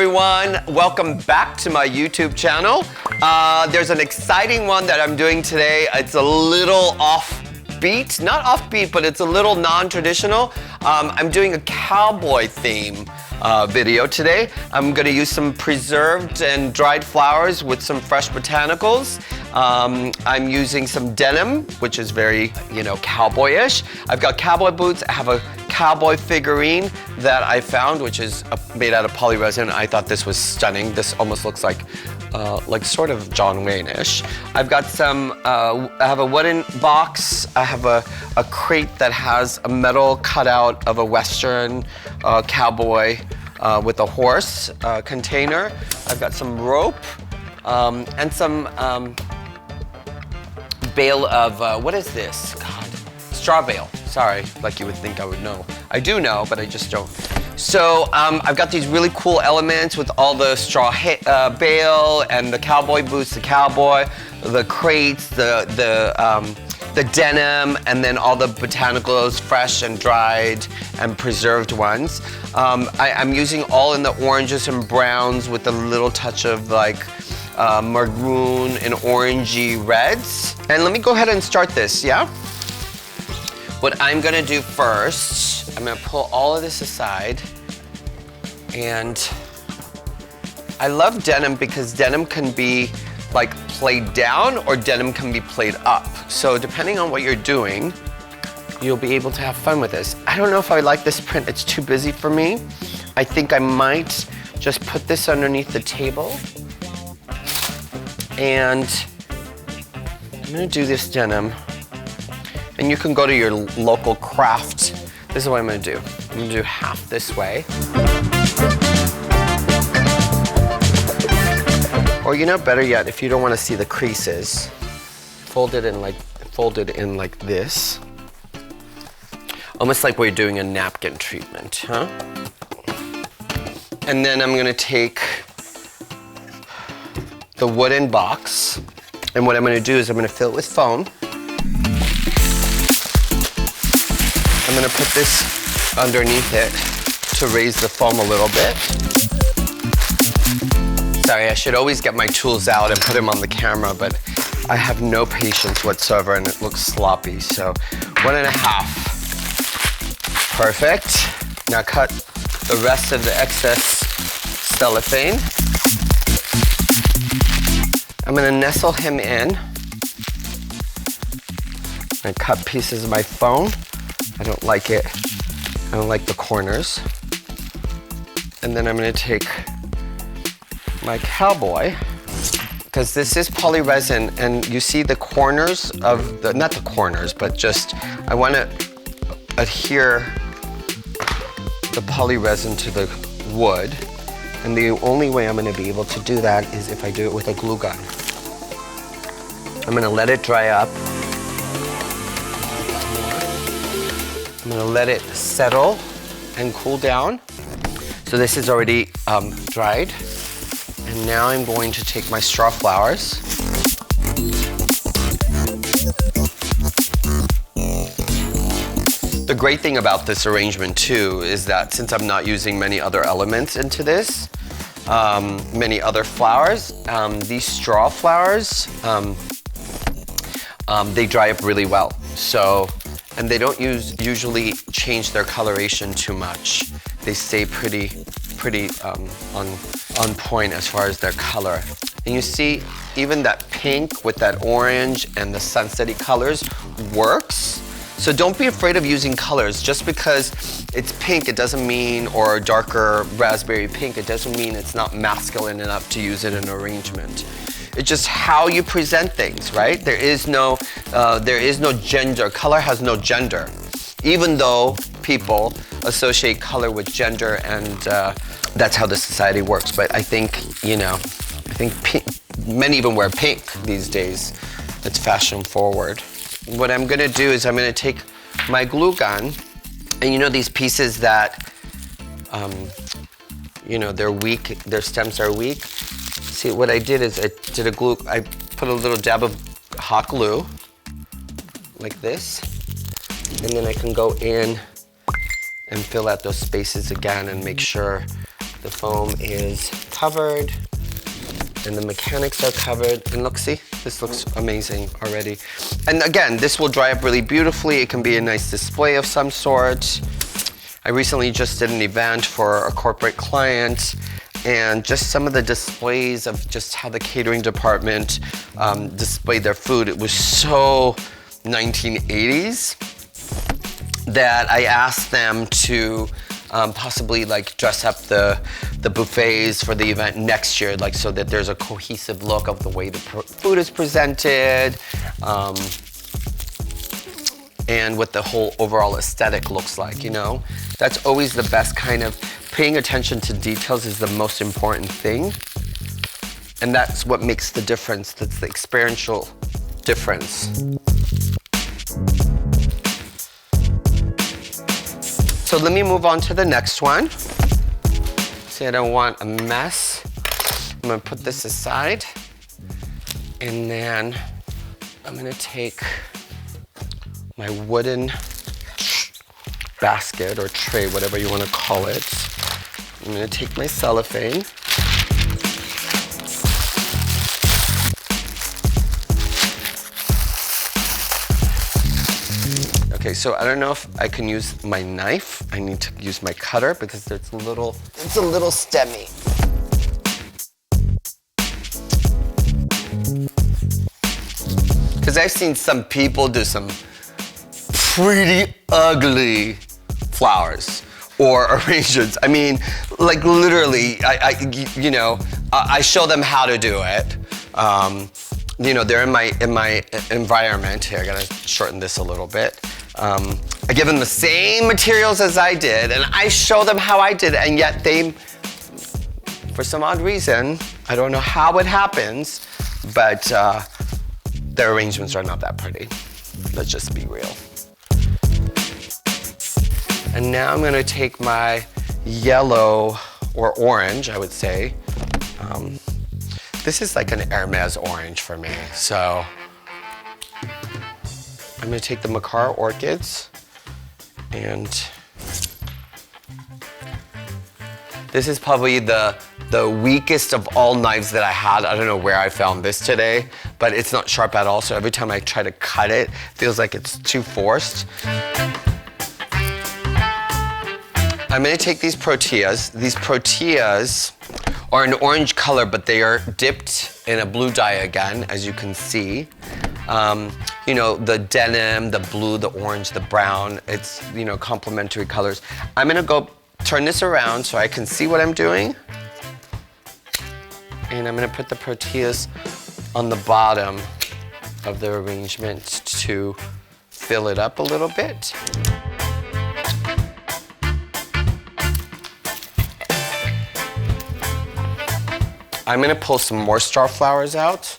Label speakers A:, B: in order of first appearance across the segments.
A: everyone. Welcome back to my YouTube channel. There's an exciting one that I'm doing today. It's a little offbeat, not offbeat, but it's a little non-traditional. I'm doing a cowboy theme video today. I'm gonna use some preserved and dried flowers with some fresh botanicals. I'm using some denim, which is very, cowboyish. I've got cowboy boots. I have a cowboy figurine that I found, which is made out of polyresin. I thought this was stunning. This almost looks like sort of John Wayne-ish. I've got some, I have a wooden box. I have a crate that has a metal cutout of a Western cowboy with a horse container. I've got some rope and some bale of, what is this? God, straw bale. Sorry, like you would think I would know. I do know, but I just don't. So I've got these really cool elements with all the straw bale and the cowboy boots, the cowboy, the crates, the denim, and then all the botanicals, fresh and dried and preserved ones. I'm using all in the oranges and browns with a little touch of maroon and orangey reds. And let me go ahead and start this, yeah? What I'm gonna do first, I'm gonna pull all of this aside. And I love denim because denim can be played down or denim can be played up. So depending on what you're doing, you'll be able to have fun with this. I don't know if I like this print, it's too busy for me. I think I might just put this underneath the table. And I'm gonna do this denim. And you can go to your local craft. This is what I'm gonna do. I'm gonna do half this way. Or better yet, if you don't wanna see the creases, fold it in like this. Almost like we're doing a napkin treatment, huh? And then I'm gonna take the wooden box, and what I'm gonna do is I'm gonna fill it with foam. I'm gonna put this underneath it to raise the foam a little bit. Sorry, I should always get my tools out and put them on the camera, but I have no patience whatsoever and it looks sloppy. So 1.5. Perfect. Now cut the rest of the excess cellophane. I'm gonna nestle him in. I cut pieces of my foam. I don't like it. I don't like the corners. And then I'm gonna take my cowboy, because this is polyresin, and you see the corners of the, not the corners, but just, I wanna adhere the polyresin to the wood. And the only way I'm gonna be able to do that is if I do it with a glue gun. I'm gonna let it dry up. I'm gonna let it settle and cool down. So this is already dried. And now I'm going to take my straw flowers. The great thing about this arrangement too is that since I'm not using many other elements into this, many other flowers, these straw flowers, they dry up really well. So, and they don't usually change their coloration too much. They stay pretty on point as far as their color. And you see, even that pink with that orange and the sunsetty colors works. So don't be afraid of using colors. Just because it's pink, it doesn't mean, or darker raspberry pink, it doesn't mean it's not masculine enough to use it in an arrangement. It's just how you present things, right? There is no gender. Color has no gender. Even though people associate color with gender, and that's how the society works. But I think, pink, men even wear pink these days. It's fashion forward. What I'm gonna do is I'm gonna take my glue gun, and these pieces that, they're weak, their stems are weak. See, what I did is I put a little dab of hot glue, like this, and then I can go in and fill out those spaces again and make sure The foam is covered and the mechanics are covered. And look, see, this looks amazing already. And again, this will dry up really beautifully. It can be a nice display of some sort. I recently just did an event for a corporate client, and just some of the displays of just how the catering department displayed their food. It was so 1980s that I asked them to possibly like dress up the buffets for the event next year, like so that there's a cohesive look of the way the food is presented, and what the whole overall aesthetic looks like, you know? That's always the best kind of, paying attention to details is the most important thing. And that's what makes the difference. That's the experiential difference. So let me move on to the next one. See, I don't want a mess. I'm gonna put this aside. And then I'm gonna take my wooden basket or tray, whatever you want to call it. I'm going to take my cellophane. Okay, so I don't know if I can use my knife. I need to use my cutter because it's a little stemmy. Because I've seen some people do some pretty ugly flowers or arrangements. I mean, like literally, I show them how to do it. You know, they're in my environment. Here, I gotta shorten this a little bit. I give them the same materials as I did, and I show them how I did it, and yet they, for some odd reason, I don't know how it happens, but their arrangements are not that pretty. Let's just be real. And now I'm gonna take my yellow or orange, I would say. This is like an Hermes orange for me. So I'm gonna take the Macar orchids, and this is probably the weakest of all knives that I had. I don't know where I found this today, but it's not sharp at all. So every time I try to cut it, it feels like it's too forced. I'm gonna take these proteas. These proteas are an orange color, but they are dipped in a blue dye again, as you can see. You know, the denim, the blue, the orange, the brown, it's, you know, complementary colors. I'm gonna go turn this around so I can see what I'm doing. And I'm gonna put the proteas on the bottom of the arrangement to fill it up a little bit. I'm gonna pull some more star flowers out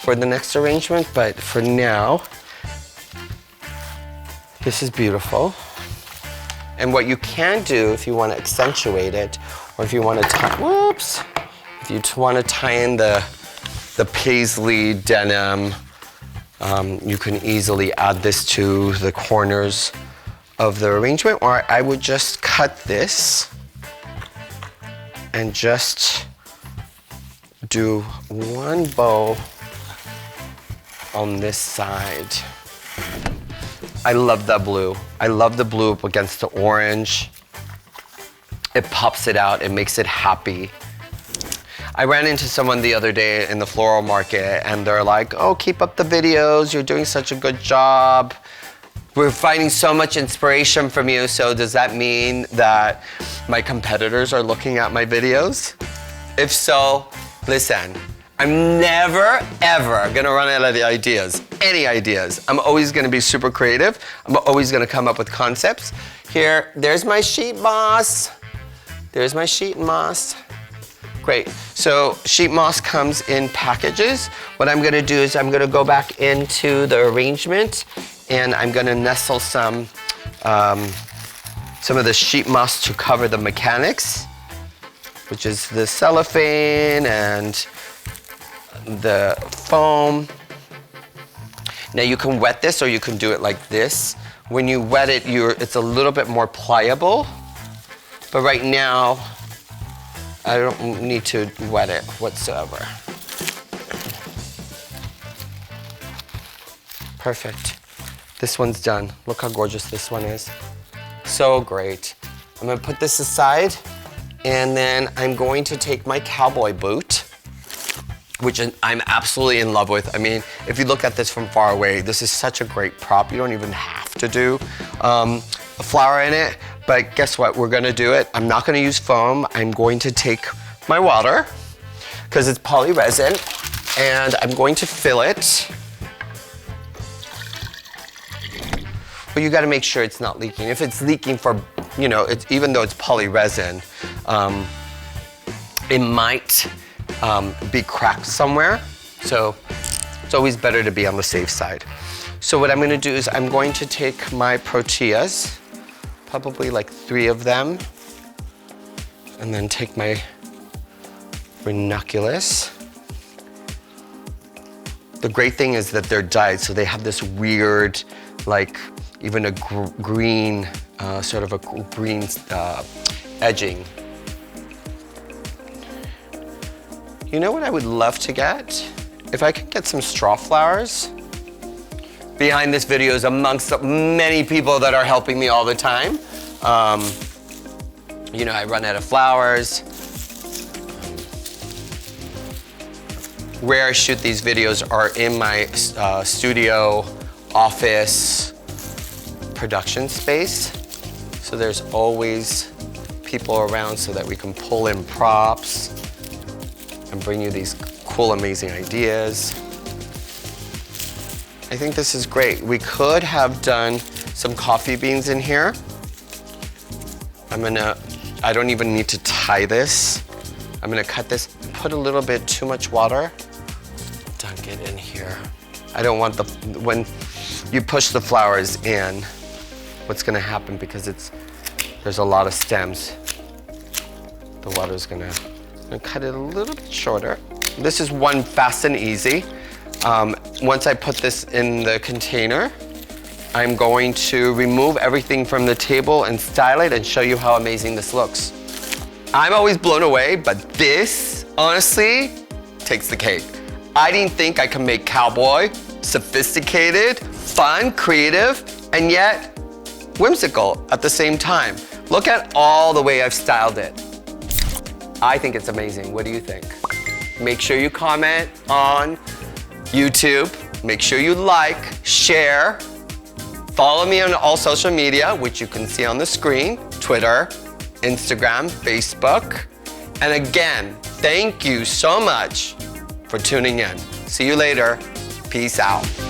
A: for the next arrangement, but for now, this is beautiful. And what you can do if you want to accentuate it, or if you want to tie, if you want to tie in the paisley denim, you can easily add this to the corners of the arrangement, or I would just cut this and just do one bow on this side. I love that blue. I love the blue up against the orange. It pops it out, it makes it happy. I ran into someone the other day in the floral market and they're like, oh, keep up the videos, you're doing such a good job. We're finding so much inspiration from you, so does that mean that my competitors are looking at my videos? If so, listen, I'm never, ever gonna run out of the ideas, any ideas. I'm always gonna be super creative. I'm always gonna come up with concepts. Here, there's my sheet moss. There's my sheet moss. Great, so sheet moss comes in packages. What I'm gonna do is I'm gonna go back into the arrangement and I'm gonna nestle some of the sheet moss to cover the mechanics, which is the cellophane and the foam. Now you can wet this or you can do it like this. When you wet it, it's a little bit more pliable. But right now, I don't need to wet it whatsoever. Perfect. This one's done. Look how gorgeous this one is. So great. I'm gonna put this aside, and then I'm going to take my cowboy boot, which I'm absolutely in love with. I mean, if you look at this from far away, this is such a great prop. You don't even have to do a flower in it, but guess what? We're gonna do it. I'm not gonna use foam. I'm going to take my water, because it's poly resin, and I'm going to fill it. But you gotta make sure it's not leaking. If it's leaking for, you know, even though it's poly resin, it might be cracked somewhere. So it's always better to be on the safe side. So what I'm gonna do is I'm going to take my proteas, probably like 3 of them, and then take my ranunculus. The great thing is that they're dyed, so they have this weird, like, even a green, sort of a green edging. You know what I would love to get? If I could get some straw flowers. Behind this video is amongst many people that are helping me all the time. You know, I run out of flowers. Where I shoot these videos are in my studio, office, production space. So there's always people around so that we can pull in props and bring you these cool, amazing ideas. I think this is great. We could have done some coffee beans in here. I don't even need to tie this. I'm gonna cut this, put a little bit too much water, dunk it in here. I don't want when you push the flowers in, what's gonna happen, because there's a lot of stems, the water's gonna cut it a little bit shorter. This is one fast and easy. Once I put this in the container, I'm going to remove everything from the table and style it and show you how amazing this looks. I'm always blown away, but this, honestly, takes the cake. I didn't think I could make cowboy sophisticated, fun, creative, and yet whimsical at the same time. Look at all the way I've styled it. I think it's amazing. What do you think? Make sure you comment on YouTube. Make sure you like, share. Follow me on all social media, which you can see on the screen, Twitter, Instagram, Facebook. And again, thank you so much for tuning in. See you later. Peace out.